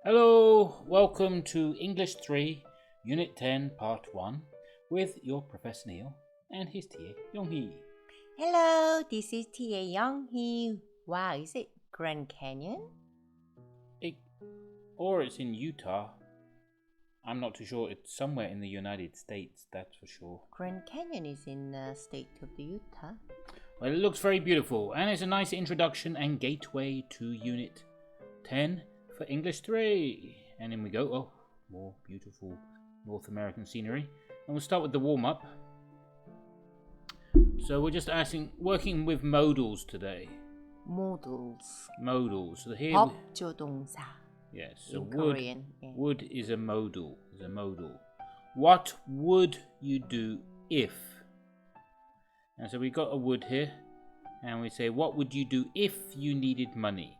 Hello, welcome to English 3, Unit 10, Part 1, with your Professor Neil and his TA, Yonghee. Hello, this is TA Young-hee. Wow, is it Grand Canyon? Or it's in Utah. I'm not too sure. It's somewhere in the United States, that's for sure. Grand Canyon is in the state of Utah. Well, it looks very beautiful, and it's a nice introduction and gateway to Unit 10 for English 3. And in we go. Oh, more beautiful North American scenery. And we'll start with the warm-up. So we're just working with modals today. Modals. Modals. So here 법조동사. Yes, so in Korean. Yeah. Would is a modal. What would you do if? And so we got a would here, and we say, what would you do if you needed money?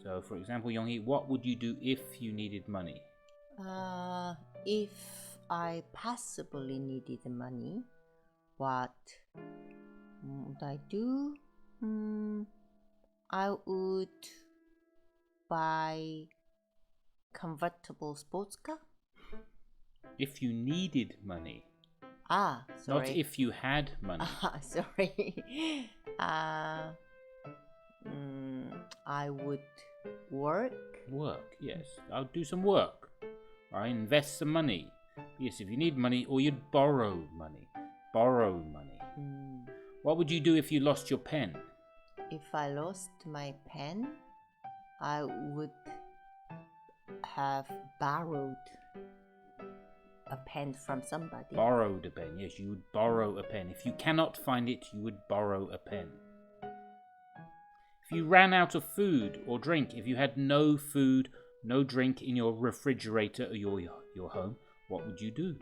So, for example, Yonghee, what would you do if you needed money? If I possibly needed money, what would I do? I would buy convertible sports car. If you needed money. Sorry. Not if you had money. Sorry. I would work. Work, yes. I'll do some work. I invest some money. Yes, if you need money, or you'd borrow money. Borrow money. What would you do if you lost your pen? If I lost my pen, I would have borrowed a pen from somebody. Borrowed a pen, yes, you would borrow a pen. If you cannot find it, you would borrow a pen. If you ran out of food or drink, if you had no food, no drink in your refrigerator or your home, what would you do?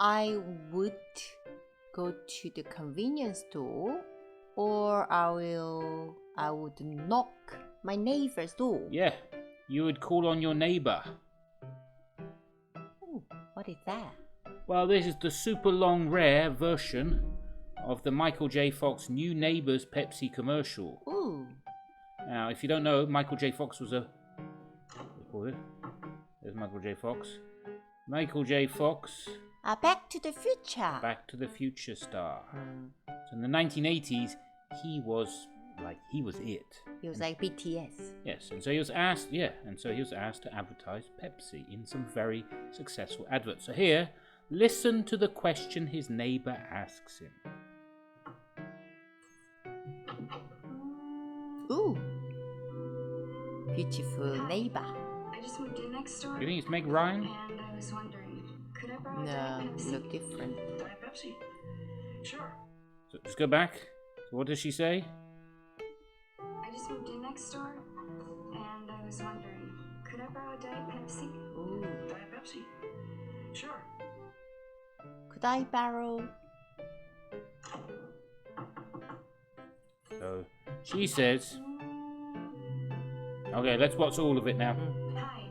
I would go to the convenience store, or I would knock my neighbor's door. Yeah, you would call on your neighbor. Ooh, what is that? Well, this is the super long rare version of the Michael J. Fox New Neighbors Pepsi commercial. Ooh. Now, if you don't know, Michael J. Fox was a... There's Michael J. Fox. Michael J. Fox. Back to the Future. Back to the Future star. So in the 1980s, he was it. He was like BTS. Yes, and so he was asked, to advertise Pepsi in some very successful adverts. So here, listen to the question his neighbor asks him. Ooh, beautiful neighbor. I just moved in next door. You think it's Meg Ryan? And I was wondering, could I borrow No, Diet Pepsi? look different. Diet Pepsi? Sure. So just go back. So what does she say? I just moved in next door, and I was wondering, could I borrow Diet Pepsi? Ooh. Diet Pepsi? Sure. Could I borrow? So she says... Okay, let's watch all of it now. Hi,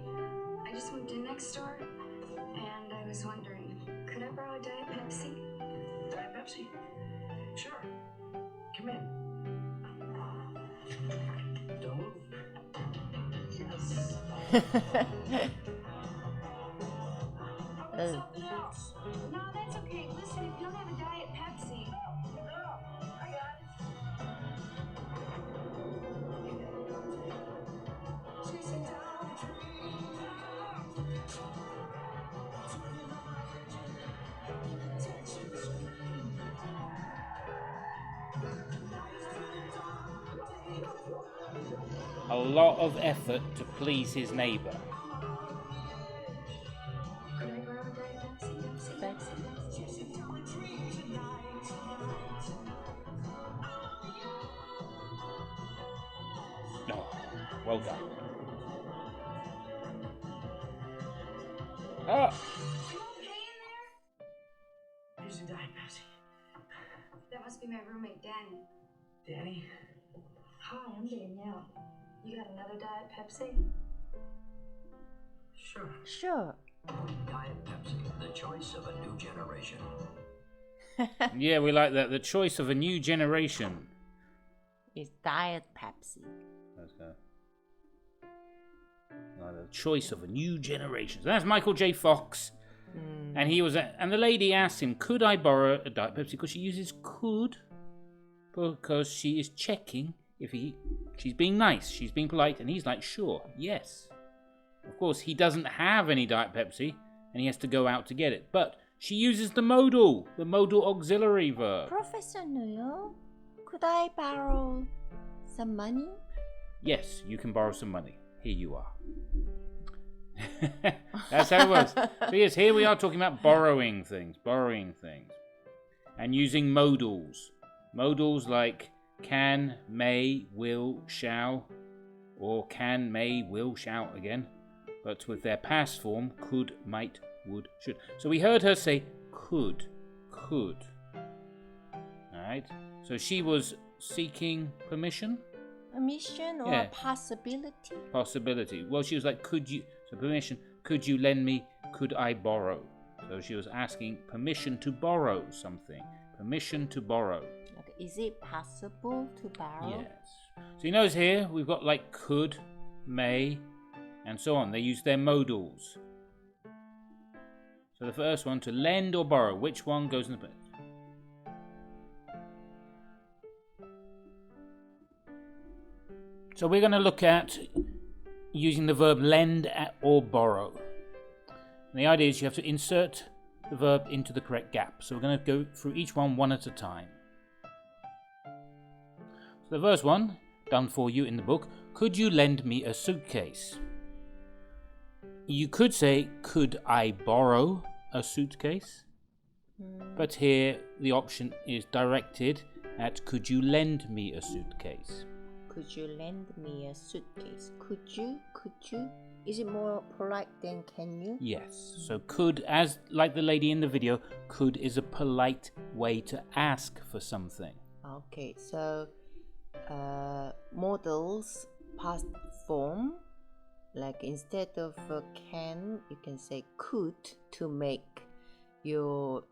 I just moved in next door, and I was wondering, could I borrow Diet Pepsi? Diet Pepsi? Sure. Come in. Don't move. Yes. Something else. No, that's okay. Listen, if you don't have a Diet Pepsi. No, I got it. Chasing down the dream. A lot of effort to please his neighbor. Could I borrow a Diet Pepsi? Oh, well done. Ah! You okay in there? Here's a Diet Pepsi. That must be my roommate, Danny. Danny? Hi, I'm Danielle. You got another Diet Pepsi? Sure. Diet Pepsi, the choice of a new generation. Yeah, we like that. The choice of a new generation. It's Diet Pepsi. Let's go. The choice of a new generation. So that's Michael J. Fox. And he was, and the lady asked him, could I borrow a Diet Pepsi? Because she uses could, because she is checking if she's being nice, she's being polite, and he's like, sure, yes. Of course, he doesn't have any Diet Pepsi, and he has to go out to get it. But she uses the modal auxiliary verb. Professor Noyo, could I borrow some money? Yes, you can borrow some money. Here you are. That's how it was. So yes, here we are talking about borrowing things, and using modals. Modals like can, may, will, shall, or can, may, will, shall again, but with their past form, could, might, would, should. So we heard her say could. Alright, so she was seeking permission? Permission or Yeah. possibility? Possibility. Well, she was like, could you, so permission, could you lend me, could I borrow? So she was asking permission to borrow something. Permission to borrow. Like, is it possible to borrow? Yes. So you notice here, we've got like could, may, and so on. They use their modals. So the first one, to lend or borrow, which one goes in the place? So we're going to look at using the verb lend or borrow. And the idea is you have to insert the verb into the correct gap. So we're going to go through each one at a time. So the first one, done for you in the book, could you lend me a suitcase? You could say, could I borrow a suitcase? But here the option is directed at, could you lend me a suitcase? Could you lend me a suitcase? Could you? Is it more polite than can you? Yes. So could, as like the lady in the video, could is a polite way to ask for something. Okay, so modals past form, like instead of can, you can say could to make your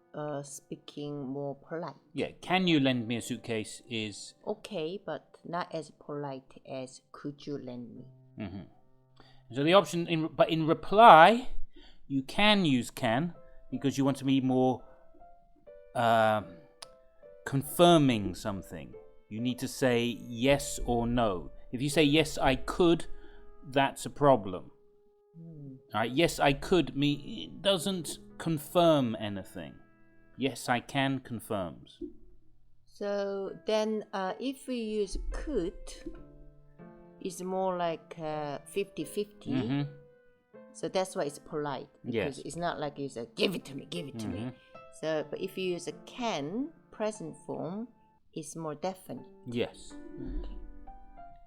speaking more polite. Yeah, can you lend me a suitcase is... Okay, but not as polite as could you lend me. So the option, but in reply, you can use can because you want to be more confirming something. You need to say yes or no. If you say yes, I could, that's a problem. All right, yes, I could, it doesn't confirm anything. Yes, I can confirms. So then if we use could, it's more like 50-50. So that's why it's polite. Because it's not like you say, give it to me. So, but if you use a can, present form, it's more definite. Yes.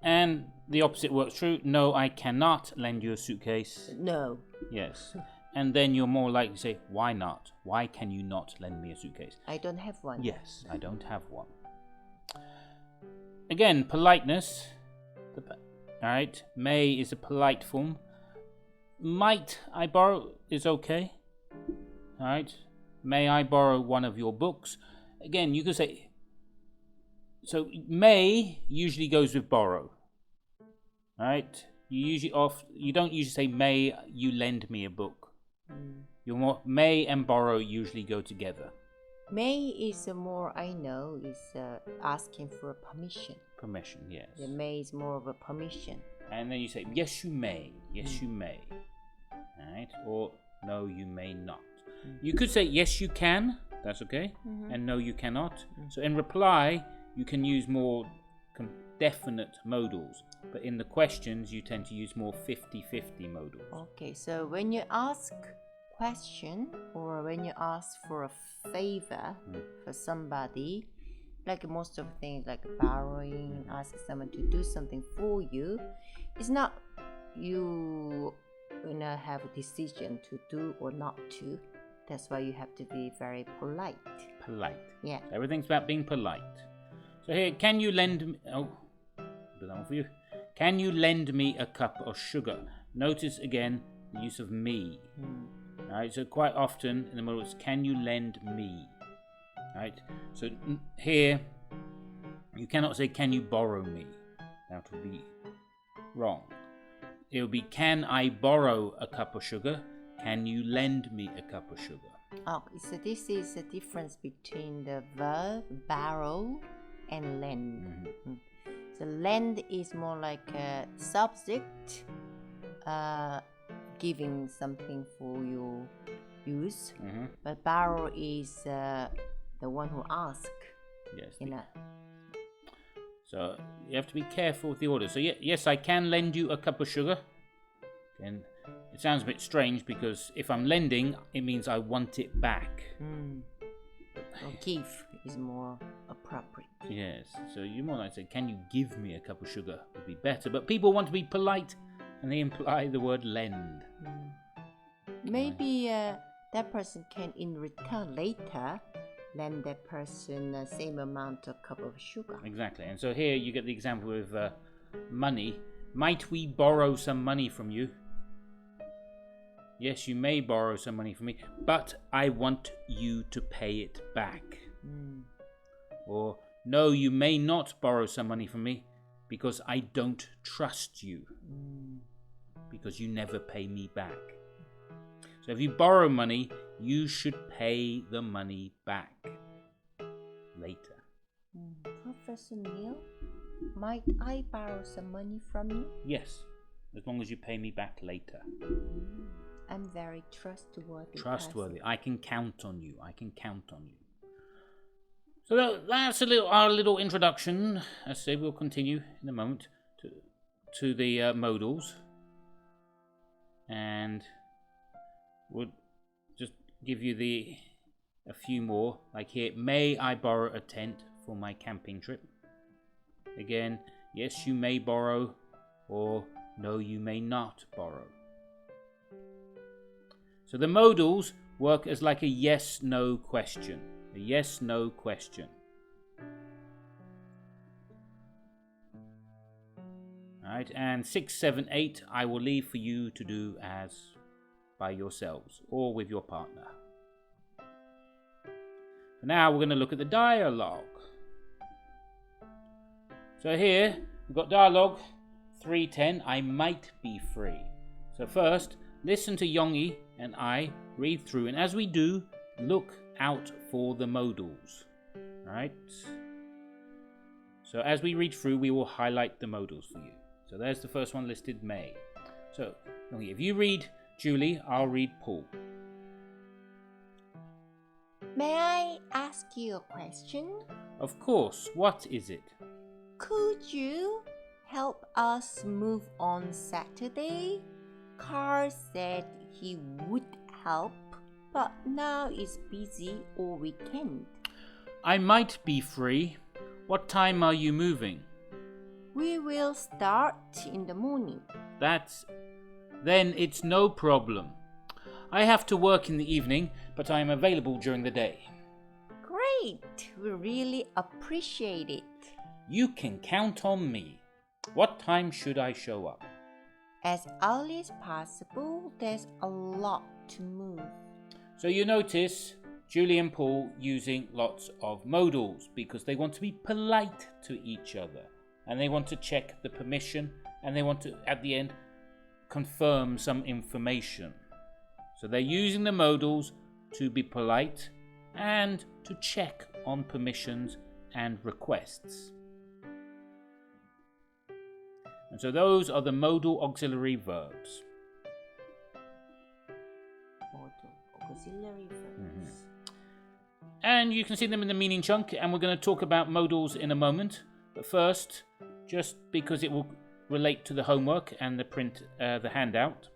And the opposite works true. No, I cannot lend you a suitcase. No. Yes. And then you're more likely to say, why not? Why can you not lend me a suitcase? I don't have one. Yes, I don't have one. Again, politeness. Alright, may is a polite form. Might I borrow is okay. Alright, may I borrow one of your books? Again, you could say, so may usually goes with borrow. Alright, you don't usually say, may you lend me a book. You're more, may and borrow usually go together. May is more, I know, is asking for permission. Permission, yes. The may is more of a permission. And then you say, yes, you may. Yes, you may. Alright, or no, you may not. You could say, yes, you can. That's okay. And no, you cannot. So in reply, you can use more definite modals. But in the questions, you tend to use more 50-50 modals. Okay, so when you ask question or when you ask for a favor for somebody, like most of things like borrowing, asking someone to do something for you, it's not you gonna have a decision to do or not to. That's why you have to be very polite. Polite. Yeah. Everything's about being polite. So here, can you lend me... Oh, I'll do that one for you. Can you lend me a cup of sugar? Notice again the use of me. Alright, so quite often in the modal it's can you lend me? Right? So here you cannot say can you borrow me? That would be wrong. it'll be, can I borrow a cup of sugar? Can you lend me a cup of sugar? Oh, so this is the difference between the verb borrow and lend. So lend is more like a subject, giving something for your use, but borrow is the one who asks. Yes. You know. So you have to be careful with the order. So yes, I can lend you a cup of sugar. And it sounds a bit strange because if I'm lending, it means I want it back. Or give is more appropriate. Yes. So you more like say, can you give me a cup of sugar? Would be better. But people want to be polite, and they imply the word lend. Maybe that person can, in return later, lend that person the same amount of cup of sugar. Exactly. And so here you get the example with money. Might we borrow some money from you? Yes, you may borrow some money from me, but I want you to pay it back. Or, no, you may not borrow some money from me because I don't trust you. Because you never pay me back. So if you borrow money, you should pay the money back later. Professor Neil, might I borrow some money from you? Yes, as long as you pay me back later. I'm very trustworthy. Trustworthy. I can count on you. I can count on you. So that's our little introduction. As I say, we'll continue in a moment to the modals. And we'll just give you a few more. Like here, may I borrow a tent for my camping trip? Again, yes, you may borrow, or no, you may not borrow. So the modals work as like a yes-no question. A yes-no question. Alright, and 6, 7, 8 I will leave for you to do as by yourselves or with your partner. For now we're going to look at the dialogue. So here we've got dialogue 3:10, I might be free. So first, listen to Yongyi and I read through, and as we do, look out for the modals. Alright? So as we read through, we will highlight the modals for you. So there's the first one listed, may. So, Yongyi, if you read Julie, I'll read Paul. May I ask you a question? Of course, what is it? Could you help us move on Saturday? Carl said he would help, but now it's busy all weekend. I might be free. What time are you moving? We will start in the morning. Then it's no problem. I have to work in the evening, but I am available during the day. Great! We really appreciate it. You can count on me. What time should I show up? As early as possible, there's a lot to move. So you notice Julie and Paul using lots of modals because they want to be polite to each other. And they want to check the permission, and they want to, at the end, confirm some information. So they're using the modals to be polite and to check on permissions and requests. And so those are the modal auxiliary verbs. Modal auxiliary verbs. And you can see them in the meaning chunk, and we're going to talk about modals in a moment. But first, just because it will relate to the homework and the handout,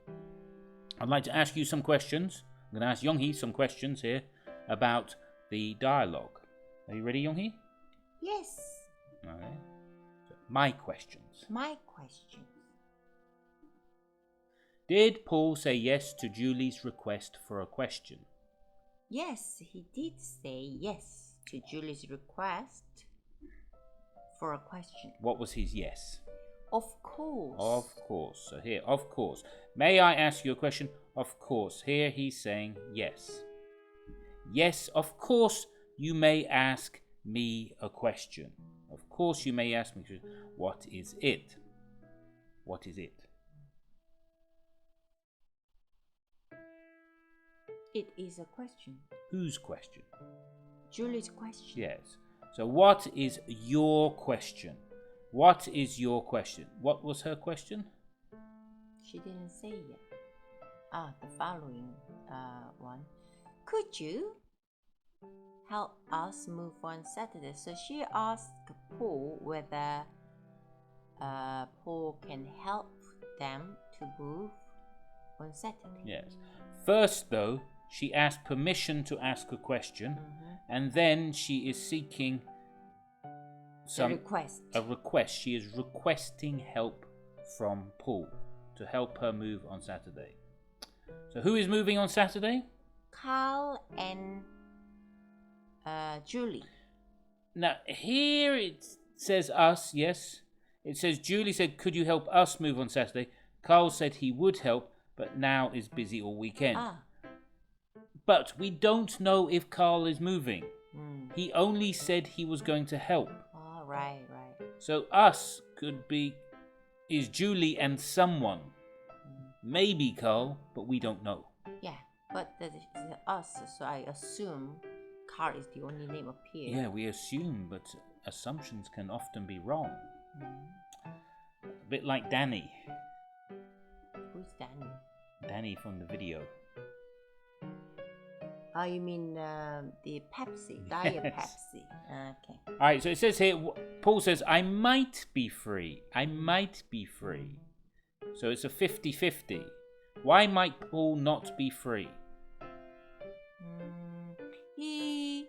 I'd like to ask you some questions. I'm going to ask Yonghee some questions here about the dialogue. Are you ready, Yonghee? Yes. Okay. So, my questions. My question. Did Paul say yes to Julie's request for a question? Yes, he did say yes to Julie's request for a question. What was his yes? Of course. Of course. So here, of course. May I ask you a question? Of course. Here he's saying yes. Yes, of course you may ask me a question. Of course you may ask me. What is it? What is it? It is a question. Whose question? Julie's question. Yes. So what is your question? What is your question? What was her question? She didn't say yet. The following one. Could you help us move on Saturday? So she asked Paul whether Paul can help them to move on Saturday. Yes. First, though, she asked permission to ask a question, and then she is seeking A request. A request. She is requesting help from Paul to help her move on Saturday. So who is moving on Saturday? Carl and Julie. Now, here it says us, yes. It says Julie said, could you help us move on Saturday? Carl said he would help, but now is busy all weekend. But we don't know if Carl is moving. He only said he was going to help. Oh, right. So us is Julie and someone. Maybe Carl, but we don't know. Yeah, but that is us, so I assume Carl is the only name appeared. Yeah, we assume, but assumptions can often be wrong. A bit like Danny. Who's Danny? Danny from the video. Oh, you mean the Pepsi, Diet Yes. Pepsi. Okay. Alright, so it says here, Paul says, I might be free. I might be free. So it's a 50-50. Why might Paul not be free? He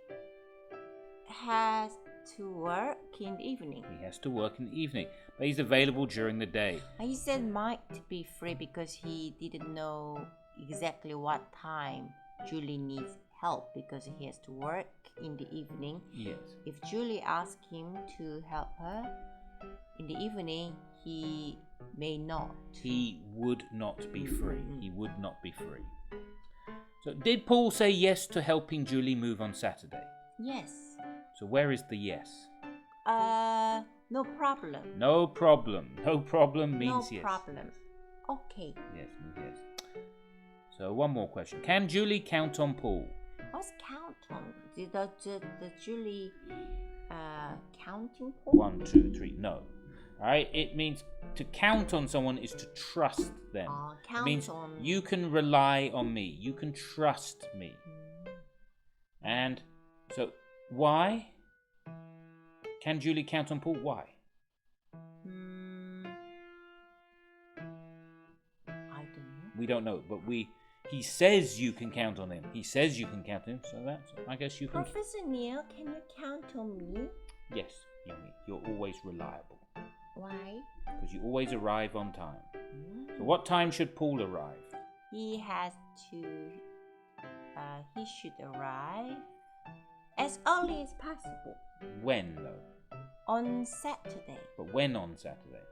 has to work in the evening. He has to work in the evening, but he's available during the day. He said might be free because he didn't know exactly what time Julie needs help because he has to work in the evening. Yes. If Julie asked him to help her in the evening, he may not. He would not be free. He would not be free. So did Paul say yes to helping Julie move on Saturday? Yes. So where is the yes? No problem. No problem. No problem means no yes. No problem. Okay. Yes, means yes. So one more question. Can Julie count on Paul? What's count on? Did Julie counting Paul? 1, 2, 3. No. Alright, it means to count on someone is to trust them. Count it means on. You can rely on me. You can trust me. And so why? Can Julie count on Paul? Why? I don't know. We don't know, but he says you can count on him. He says you can count on him, so that's, I guess you can. Professor Neil, can you count on me? Yes, Yomi, you're always reliable. Why? Because you always arrive on time. So what time should Paul arrive? He has to, he should arrive as early as possible. When, though? On Saturday. But when on Saturday?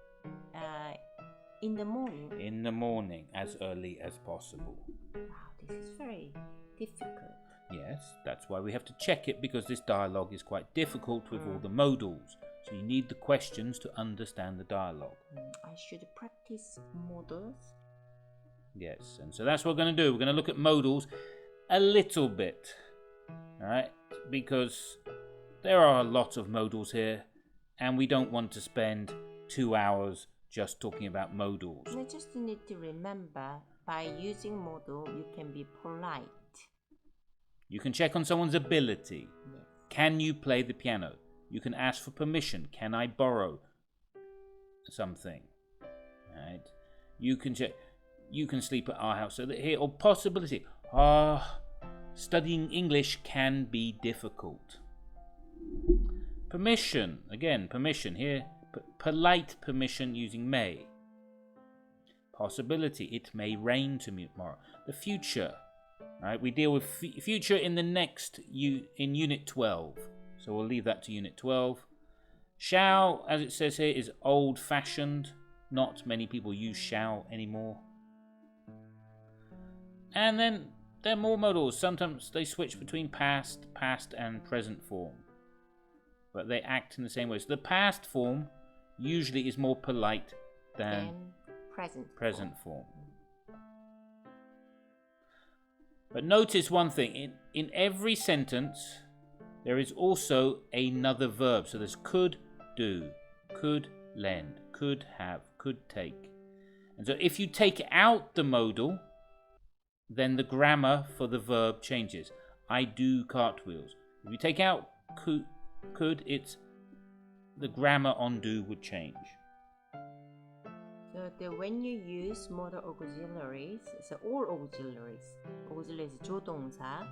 In the morning. In the morning, as early as possible. Wow, this is very difficult. Yes, that's why we have to check it, because this dialogue is quite difficult with all the modals. So you need the questions to understand the dialogue. I should practice modals. Yes, and so that's what we're going to do. We're going to look at modals a little bit. Alright, because there are a lot of modals here, and we don't want to spend 2 hours just talking about modals. You just need to remember, by using modal, you can be polite. You can check on someone's ability. Yes. Can you play the piano? You can ask for permission. Can I borrow something? Right? You can check. You can sleep at our house. So that here, or possibility. Studying English can be difficult. Permission. Again, permission here. Polite permission using may. Possibility. It may rain tomorrow. The future. Right? We deal with future in the next in Unit 12. So we'll leave that to Unit 12. Shall, as it says here, is old-fashioned. Not many people use shall anymore. And then there are more modals. Sometimes they switch between past, and present form. But they act in the same way. So the past form usually is more polite than present form. But notice one thing. In every sentence, there is also another verb. So there's could do, could lend, could have, could take. And so if you take out the modal, then the grammar for the verb changes. I do cartwheels. If you take out could, it's the grammar on do would change. So when you use modal auxiliaries, so all auxiliaries is 조동사.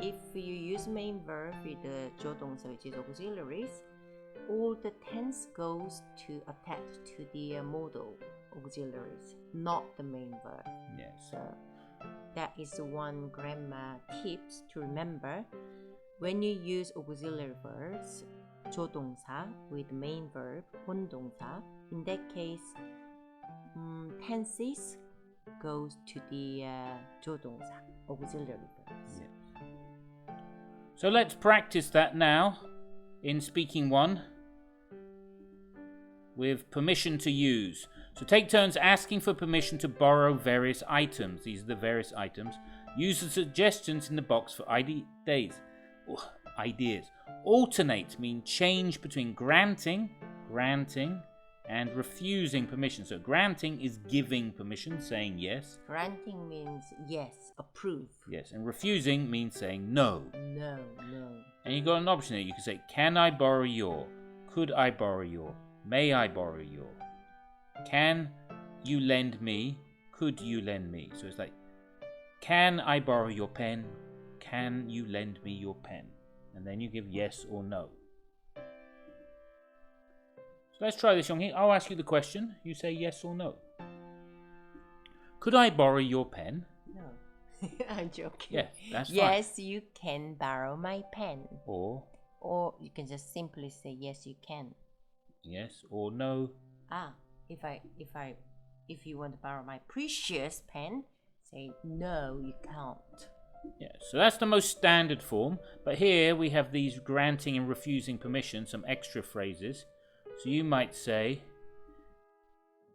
If you use main verb with the 조동사, which is auxiliaries, all the tense goes to attach to the modal auxiliaries, not the main verb. Yes. So that is one grammar tips to remember. When you use auxiliary verbs, 조동사 with main verb, 혼동사, in that case, tenses goes to the 조동사, auxiliary verbs. Yeah. So let's practice that now in speaking one with permission to use. So take turns asking for permission to borrow various items. These are the various items. Use the suggestions in the box for ideas. Alternate mean change between granting, and refusing permission. So granting is giving permission, saying yes. Granting means yes, approve. Yes, and refusing means saying no. No. And you got an option here. You can say, can I borrow your? Could I borrow your? May I borrow your? Can you lend me? Could you lend me? So it's like, can I borrow your pen? Can you lend me your pen? And then you give yes or no. So let's try this, Yonghee. I'll ask you the question. You say yes or no. Could I borrow your pen? No. I'm joking. Yeah, that's fine. Yes, you can borrow my pen. Or you can just simply say yes, you can. yes or no. If you want to borrow my precious pen, say no, you can't. Yeah, so that's the most standard form. But here we have these granting and refusing permission, some extra phrases. So you might say,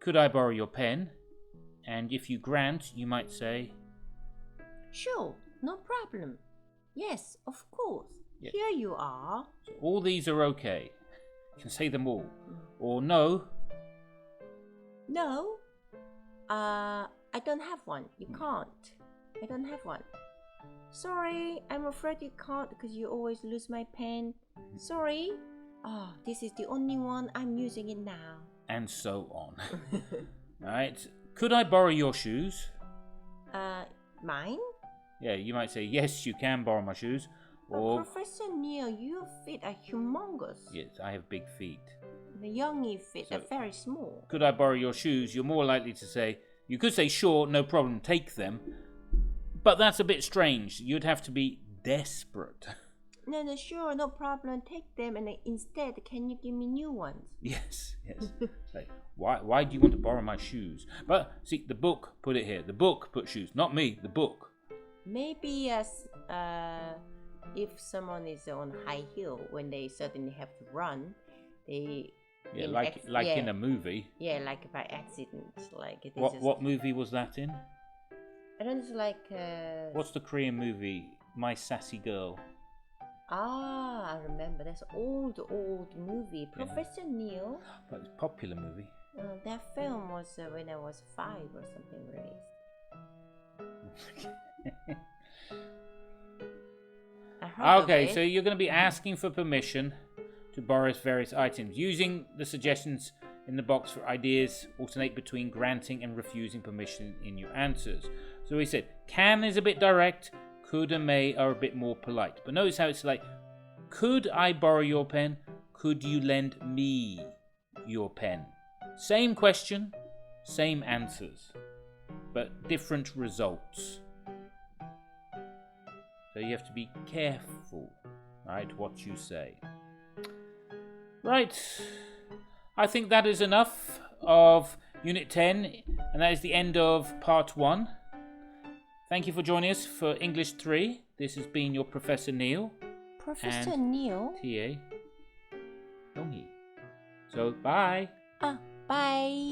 could I borrow your pen? And if you grant, you might say, sure, no problem. Yes, of course. Yeah. Here you are. So all these are okay. You can say them all. Or no. No, I don't have one. You can't. I don't have one. Sorry, I'm afraid you can't because you always lose my pen. Sorry. Oh, this is the only one. I'm using it now. And so on. Right. Could I borrow your shoes? Mine? Yeah, you might say, yes, you can borrow my shoes. Or, Professor Neil, your feet are humongous. yes, I have big feet. The youngie feet So- are very small. Could I borrow your shoes? You're more likely to say, you could say, sure, no problem, take them. But that's a bit strange. You'd have to be desperate. No, sure, no problem. Take them, and instead, can you give me new ones? Yes. Like, why do you want to borrow my shoes? But see, the book put it here. The book put shoes, not me. The book. Maybe if someone is on high heel, when they suddenly have to run, they in a movie. Yeah, like by accident, like it is. What movie was that in? I don't know, like. What's the Korean movie? My Sassy Girl. I remember. That's old movie. Yeah. Professor Neil. But it's a popular movie. That film was when I was 5 or something released. I heard of Okay, it. so you're going to be asking for permission to borrow various items. Using the suggestions in the box for ideas, alternate between granting and refusing permission in your answers. So we said, can is a bit direct, could and may are a bit more polite. But notice how it's like, could I borrow your pen? Could you lend me your pen? Same question, same answers, but different results. So you have to be careful, right, what you say. Right, I think that is enough of Unit 10, and that is the end of Part 1. Thank you for joining us for English 3. This has been your Professor Neil. Professor and Neil. TA Yonghee. So, bye. Bye.